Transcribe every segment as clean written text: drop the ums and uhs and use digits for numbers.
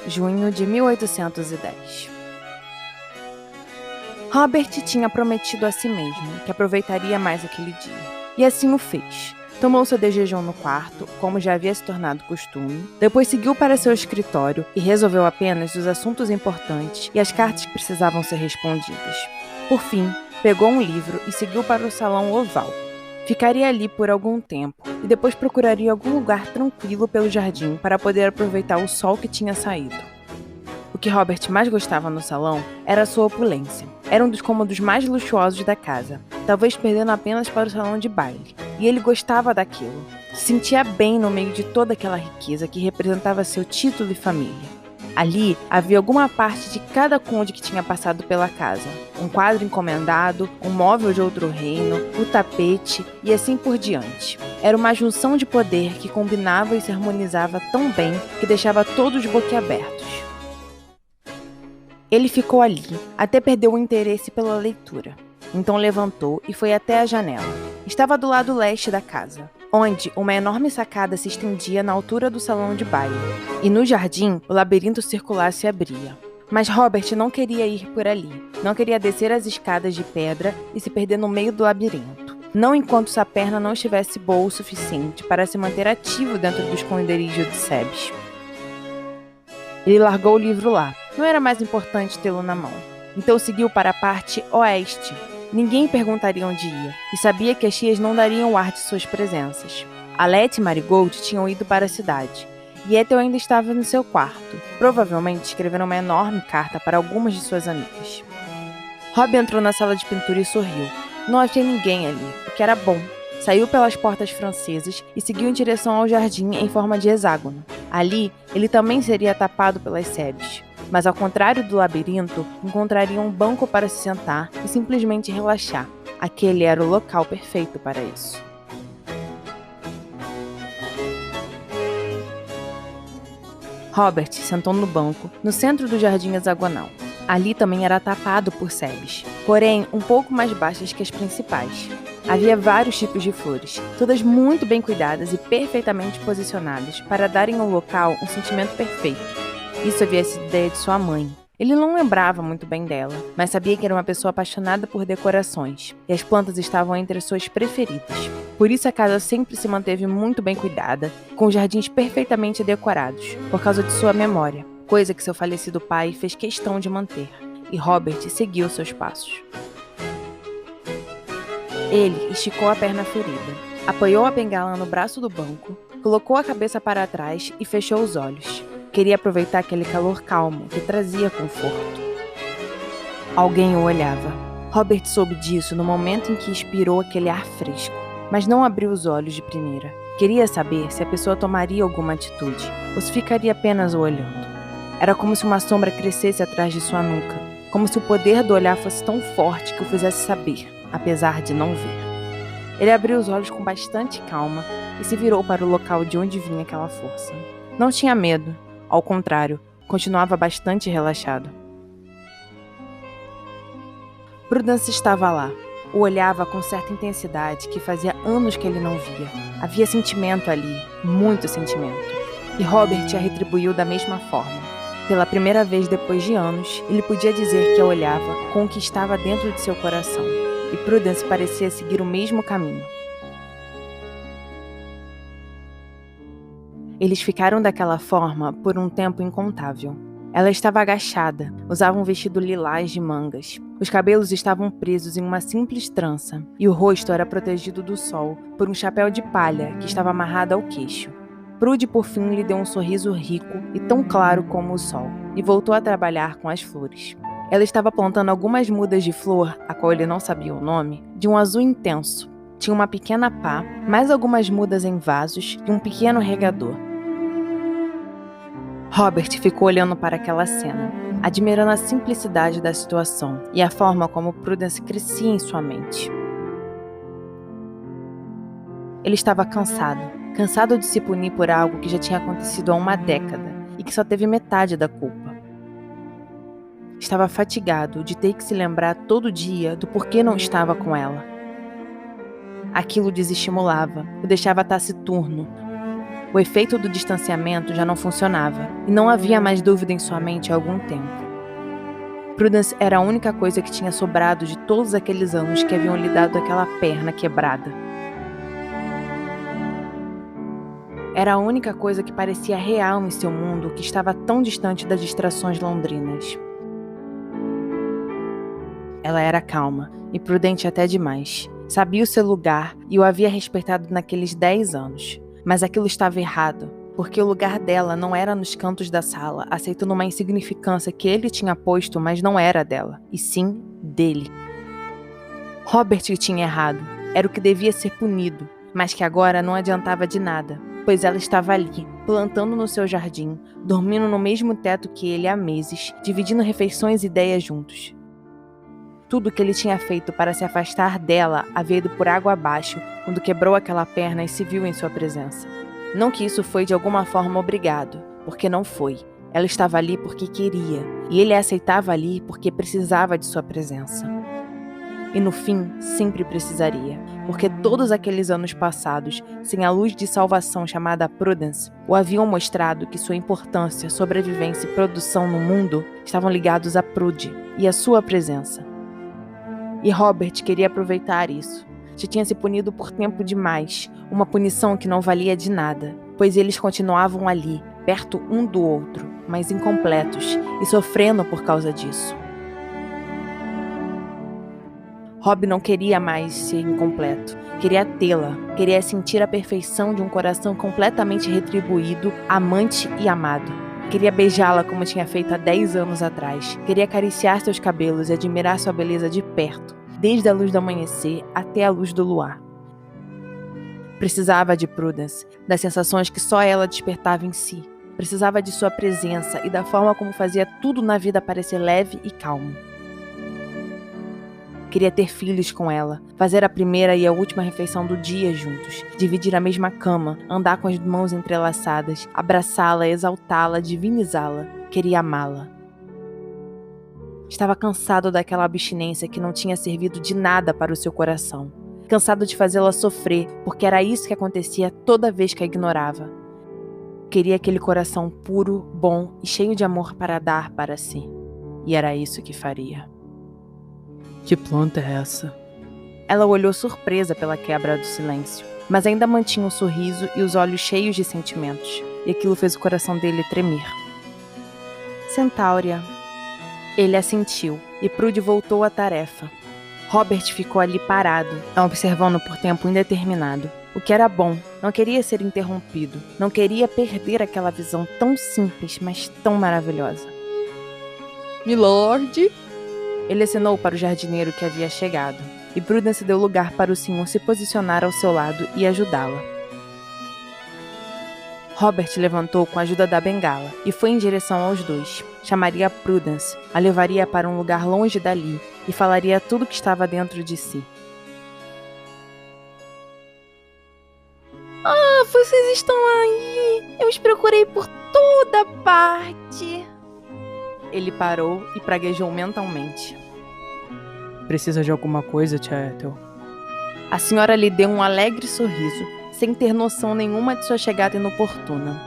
junho de 1810. Robert tinha prometido a si mesmo que aproveitaria mais aquele dia, e assim o fez. Tomou seu de jejum no quarto, como já havia se tornado costume, depois seguiu para seu escritório e resolveu apenas os assuntos importantes e as cartas que precisavam ser respondidas. Por fim, pegou um livro e seguiu para o salão oval. Ficaria ali por algum tempo e depois procuraria algum lugar tranquilo pelo jardim para poder aproveitar o sol que tinha saído. O que Robert mais gostava no salão era a sua opulência. Era um dos cômodos mais luxuosos da casa, talvez perdendo apenas para o salão de baile. E ele gostava daquilo. Se sentia bem no meio de toda aquela riqueza que representava seu título e família. Ali havia alguma parte de cada conde que tinha passado pela casa. Um quadro encomendado, um móvel de outro reino, o tapete e assim por diante. Era uma junção de poder que combinava e se harmonizava tão bem que deixava todos boquiabertos. Ele ficou ali, até perdeu o interesse pela leitura. Então levantou e foi até a janela. Estava do lado leste da casa, onde uma enorme sacada se estendia na altura do salão de baile. E no jardim, o labirinto circular se abria. Mas Robert não queria ir por ali. Não queria descer as escadas de pedra e se perder no meio do labirinto. Não enquanto sua perna não estivesse boa o suficiente para se manter ativo dentro do esconderijo de Sebes. Ele largou o livro lá. Não era mais importante tê-lo na mão. Então seguiu para a parte oeste. Ninguém perguntaria onde ia, e sabia que as tias não dariam o ar de suas presenças. Alette e Marigold tinham ido para a cidade, e Ethel ainda estava no seu quarto, provavelmente escrevendo uma enorme carta para algumas de suas amigas. Rob entrou na sala de pintura e sorriu. Não havia ninguém ali, o que era bom. Saiu pelas portas francesas e seguiu em direção ao jardim em forma de hexágono. Ali, ele também seria tapado pelas sebes. Mas ao contrário do labirinto, encontraria um banco para se sentar e simplesmente relaxar. Aquele era o local perfeito para isso. Robert sentou no banco, no centro do jardim hexagonal. Ali também era tapado por sebes, porém um pouco mais baixas que as principais. Havia vários tipos de flores, todas muito bem cuidadas e perfeitamente posicionadas para darem ao local um sentimento perfeito. Isso havia sido ideia de sua mãe. Ele não lembrava muito bem dela, mas sabia que era uma pessoa apaixonada por decorações, e as plantas estavam entre as suas preferidas. Por isso a casa sempre se manteve muito bem cuidada, com jardins perfeitamente decorados, por causa de sua memória, coisa que seu falecido pai fez questão de manter, e Robert seguiu seus passos. Ele esticou a perna ferida, apoiou a bengala no braço do banco, colocou a cabeça para trás e fechou os olhos. Queria aproveitar aquele calor calmo que trazia conforto. Alguém o olhava. Robert soube disso no momento em que expirou aquele ar fresco, mas não abriu os olhos de primeira. Queria saber se a pessoa tomaria alguma atitude, ou se ficaria apenas o olhando. Era como se uma sombra crescesse atrás de sua nuca, como se o poder do olhar fosse tão forte que o fizesse saber, apesar de não ver. Ele abriu os olhos com bastante calma e se virou para o local de onde vinha aquela força. Não tinha medo. Ao contrário, continuava bastante relaxado. Prudence estava lá. O olhava com certa intensidade que fazia anos que ele não via. Havia sentimento ali, muito sentimento. E Robert a retribuiu da mesma forma. Pela primeira vez depois de anos, ele podia dizer que a olhava com o que estava dentro de seu coração. E Prudence parecia seguir o mesmo caminho. Eles ficaram daquela forma por um tempo incontável. Ela estava agachada, usava um vestido lilás de mangas. Os cabelos estavam presos em uma simples trança, e o rosto era protegido do sol por um chapéu de palha que estava amarrado ao queixo. Prude, por fim, lhe deu um sorriso rico e tão claro como o sol, e voltou a trabalhar com as flores. Ela estava plantando algumas mudas de flor, a qual ele não sabia o nome, de um azul intenso. Tinha uma pequena pá, mais algumas mudas em vasos e um pequeno regador. Robert ficou olhando para aquela cena, admirando a simplicidade da situação e a forma como Prudence crescia em sua mente. Ele estava cansado de se punir por algo que já tinha acontecido há uma década e que só teve metade da culpa. Estava fatigado de ter que se lembrar todo dia do porquê não estava com ela. Aquilo o desestimulava, o deixava taciturno. O efeito do distanciamento já não funcionava, e não havia mais dúvida em sua mente há algum tempo. Prudence era a única coisa que tinha sobrado de todos aqueles anos que haviam lhe dado aquela perna quebrada. Era a única coisa que parecia real em seu mundo que estava tão distante das distrações londrinas. Ela era calma e prudente até demais. Sabia o seu lugar e o havia respeitado naqueles 10 anos. Mas aquilo estava errado, porque o lugar dela não era nos cantos da sala, aceitando uma insignificância que ele tinha posto, mas não era dela, e sim dele. Robert que tinha errado, era o que devia ser punido, mas que agora não adiantava de nada, pois ela estava ali, plantando no seu jardim, dormindo no mesmo teto que ele há meses, dividindo refeições e ideias juntos. Tudo que ele tinha feito para se afastar dela havia ido por água abaixo quando quebrou aquela perna e se viu em sua presença. Não que isso foi de alguma forma obrigado, porque não foi. Ela estava ali porque queria, e ele a aceitava ali porque precisava de sua presença. E no fim, sempre precisaria, porque todos aqueles anos passados, sem a luz de salvação chamada Prudence, o haviam mostrado que sua importância, sobrevivência e produção no mundo estavam ligados a Prude e a sua presença. E Robert queria aproveitar isso. Já tinha se punido por tempo demais, uma punição que não valia de nada, pois eles continuavam ali, perto um do outro, mas incompletos, e sofrendo por causa disso. Rob não queria mais ser incompleto, queria tê-la, queria sentir a perfeição de um coração completamente retribuído, amante e amado. Queria beijá-la como tinha feito há 10 anos atrás. Queria acariciar seus cabelos e admirar sua beleza de perto, desde a luz do amanhecer até a luz do luar. Precisava de Prudence, das sensações que só ela despertava em si. Precisava de sua presença e da forma como fazia tudo na vida parecer leve e calmo. Queria ter filhos com ela, fazer a primeira e a última refeição do dia juntos, dividir a mesma cama, andar com as mãos entrelaçadas, abraçá-la, exaltá-la, divinizá-la. Queria amá-la. Estava cansado daquela abstinência que não tinha servido de nada para o seu coração. Cansado de fazê-la sofrer, porque era isso que acontecia toda vez que a ignorava. Queria aquele coração puro, bom e cheio de amor para dar para si. E era isso que faria. Que planta é essa? Ela olhou surpresa pela quebra do silêncio, mas ainda mantinha um sorriso e os olhos cheios de sentimentos, e aquilo fez o coração dele tremer. Centáurea. Ele assentiu, e Prude voltou à tarefa. Robert ficou ali parado, a observando por tempo indeterminado. O que era bom, não queria ser interrompido, não queria perder aquela visão tão simples, mas tão maravilhosa. Milord? Ele acenou para o jardineiro que havia chegado, e Prudence deu lugar para o senhor se posicionar ao seu lado e ajudá-la. Robert levantou com a ajuda da bengala e foi em direção aos dois. Chamaria Prudence, a levaria para um lugar longe dali e falaria tudo o que estava dentro de si. Ah, vocês estão aí! Eu os procurei por toda parte! Ele parou e praguejou mentalmente. Precisa de alguma coisa, tia Ethel? A senhora lhe deu um alegre sorriso, sem ter noção nenhuma de sua chegada inoportuna.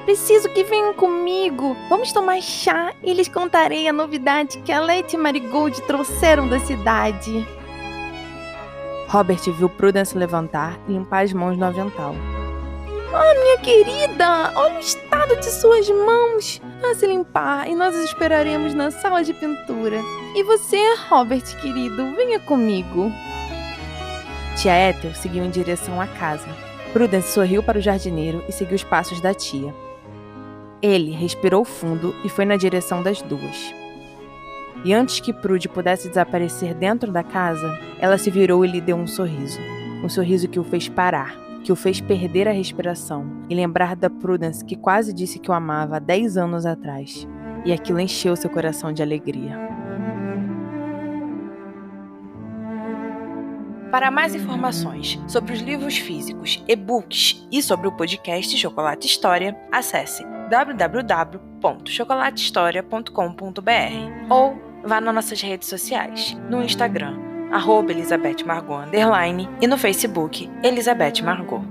Preciso que venham comigo. Vamos tomar chá e lhes contarei a novidade que a Letty e Marigold trouxeram da cidade. Robert viu Prudence levantar e limpar as mãos no avental. Ah, minha querida, olha o estado de suas mãos. Vá se limpar e nós os esperaremos na sala de pintura. E você, Robert, querido, venha comigo. Tia Ethel seguiu em direção à casa. Prudence sorriu para o jardineiro e seguiu os passos da tia. Ele respirou fundo e foi na direção das duas. E antes que Prude pudesse desaparecer dentro da casa, ela se virou e lhe deu um sorriso. Um sorriso que o fez parar, que o fez perder a respiração e lembrar da Prudence que quase disse que o amava há 10 anos atrás. E aquilo encheu seu coração de alegria. Para mais informações sobre os livros físicos, e-books e sobre o podcast Chocolate História, acesse www.chocolatehistoria.com.br ou vá nas nossas redes sociais, no Instagram, @ElisabethMargot_ e no Facebook, Elizabeth Margot.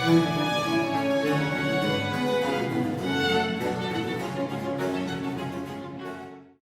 Música